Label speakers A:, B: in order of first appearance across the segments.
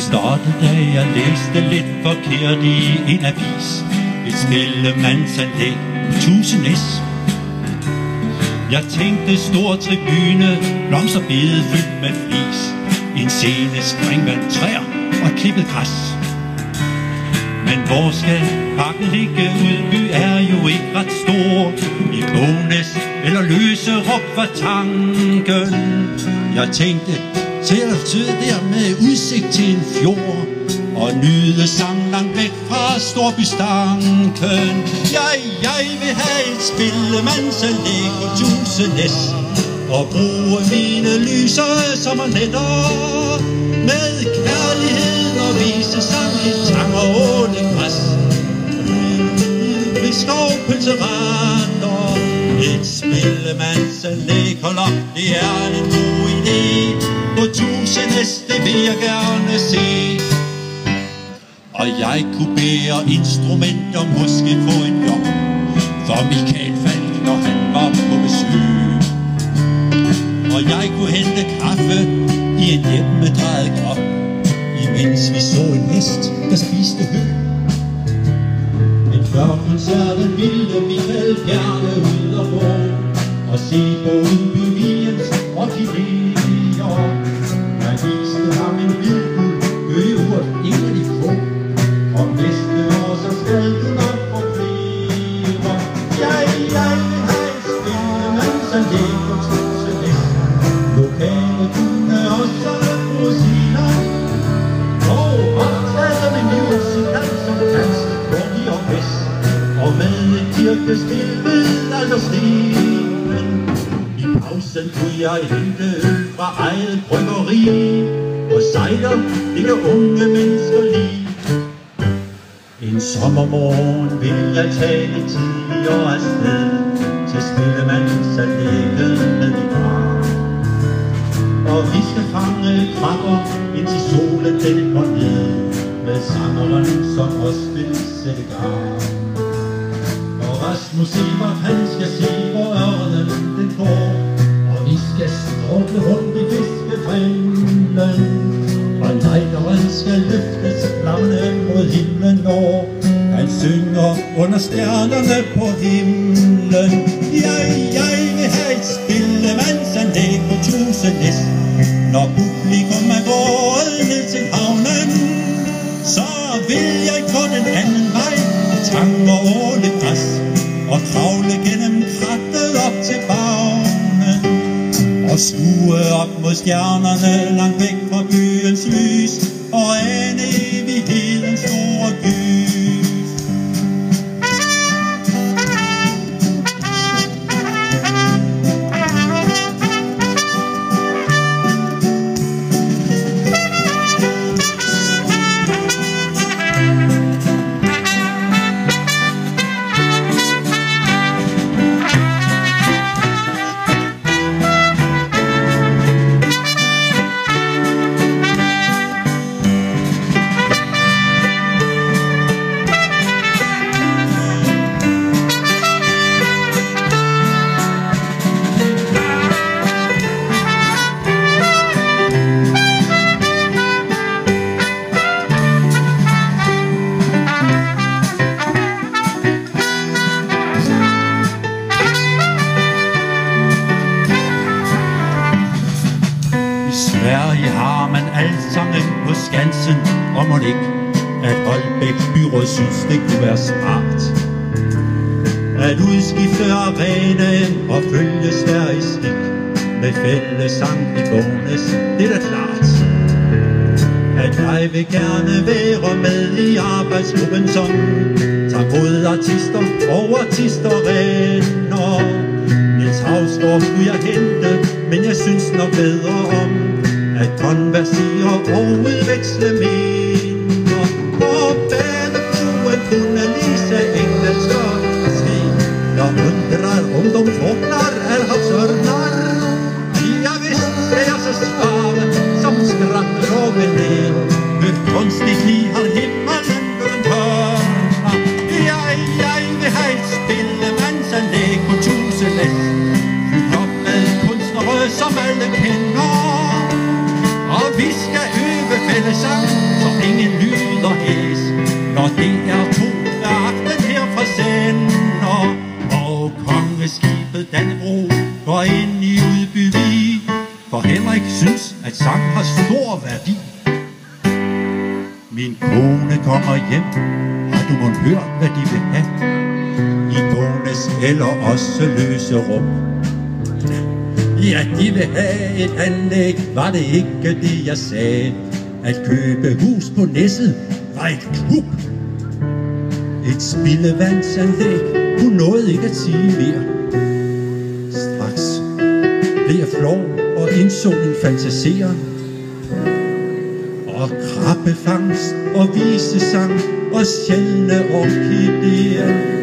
A: startede, da jeg læste lidt forkert i en avis. Et spillemandsanlæg på 1000S. Jeg tænkte stor tribune, blomsterbede fyldt med flis, en scene, springvand, træer og klippet græs. Men hvor skal parken ligge? Udby er jo ikke ret stor. I Bånæs eller Løserup var tanken. Jeg tænkte, til at sidde der med udsigt til en fjord og nyde sang langt væk fra storbystanken. Jeg vil have et spillemandsanlæg på 1000S og bruge mine lyse sommernetter med kærlighed og vise sang i tang og ålegræs. Med skovpølseretter, et spillemandsanlæg, hold op, det er en god idé. På 1000S, det vil jeg gerne se. Og jeg kunne bære instrumenter, måske få en job for Michael Falk, når han var på besøg. Og jeg kunne hente kaffe i en hjemmedrejet krop, imens vi så en hest, der spiste hø. Men før koncerten ville Michael gerne ud og gå og se på Udby og orkideer. Jeg viste ham en vildguld øgeurt, ingen af de få. Og næste år så skal du nok få flere. Jeg vil have et spillemandsanlæg på 1000S. Lokale kunne også rosiner og optræde med musical som dans, Bonnie og Bess, og med et kirkespil ved Alderstenen. I pausen kunne jeg hente øl fra eget bryggeri, og sejler det kan unge mennesker lide. En sommermorgen vil jeg tage lidt tidligere afsted til spillemandsanlægget med min far. Og vi skal fange krabber, indtil solen den går ned, med sangeren som også vil sætte garn. Og Rasmus Evert, han skal se, hvor ørnen den går, og vi skal stråle rundt i fiskefælden. Og lejderen skal løftes flammende mod himlen, når han synger under stjernerne på himlen. Jeg vil have et spillemandsanlæg på 1000S. Når publikum er gået ned til havnen, så vil jeg gå den anden vej, tang og ålegræs, og kravle gennem krattet op til Bagnen, og skue op mod stjernerne langt væk fra byens lys, og ane evighedens store gys. Sverige har man alsammen på Skansen, og må ikke, at Holbæk byråd synes det kunne være smart at udskifte arenaen og følge Sveriges stik med fællesang i Bånæs, det er da klart. At jeg vil gerne være med i arbejdsgruppen, som tager mod artister og artisterener. Niels Hausgaard skulle jeg hente, men jeg synes nok bedre om at konversere og udveksle minder. Og badefruen kunne Lise Engelsgaard ske, når undrer ungdomsvågner er havsørner. Jeg vidste jeg så svare som skrætter og venner, med kunstigt lige har himmelen rundt hørner. Jeg vil have et spillemandsanlæg på 1000S, fyldt op med kunstnere som alle kender. Og vi skal øve fællesang ingen lyd og hæs, når det er to aften her fra sender, og kongeskibet Dannebro går ind i Udbyvig, for Henrik synes, at sang har stor værdi. Min kone kommer hjem, har du mon hørt, hvad de vil have? I bonus eller også løse rum. Ja, de vil have et anlæg, var det ikke det, jeg sagde? At købe hus på Næsset var et klub. Et spildevandsanlæg, hun nåede ikke at sige mere. Straks blev jeg flov og indså min fantaseren. Og krabbefangst og visesang og sjældne orkideer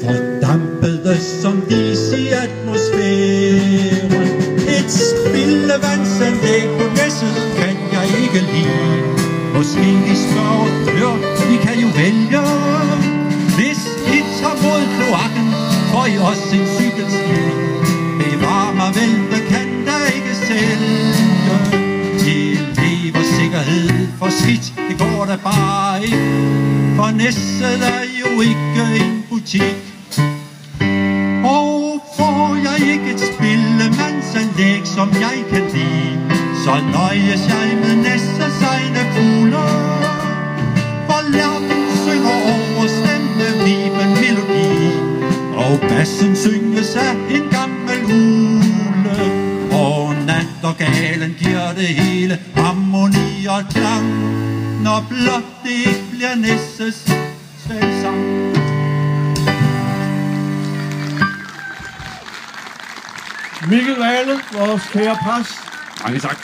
A: fordampede som dis i atmosfæren. Et spildevandsanlæg på Næsset kan jeg ikke lide. Måske I spørger, hør, I kan jo vælge. Hvis I tager mod kloakken, får I også en cykelsti. Bevar mig vel, hvad kan der ikke sælge? Sikkerhed for skidt, det går da bare ikke, for Næsset er jo ikke en butik. Og får jeg ikke et spildevandsanlæg, som jeg kan lide, så nøjes jeg med Næssets egne fugler. For lærken synger over stemmeviben melodi, og bassen synges af en gammel ule. Og nattergalen giver det hele harmoni og klang, når blot det ikke bliver Næssets svælsang.
B: Mikkel Wahle, vores kære præst.
C: Mange tak.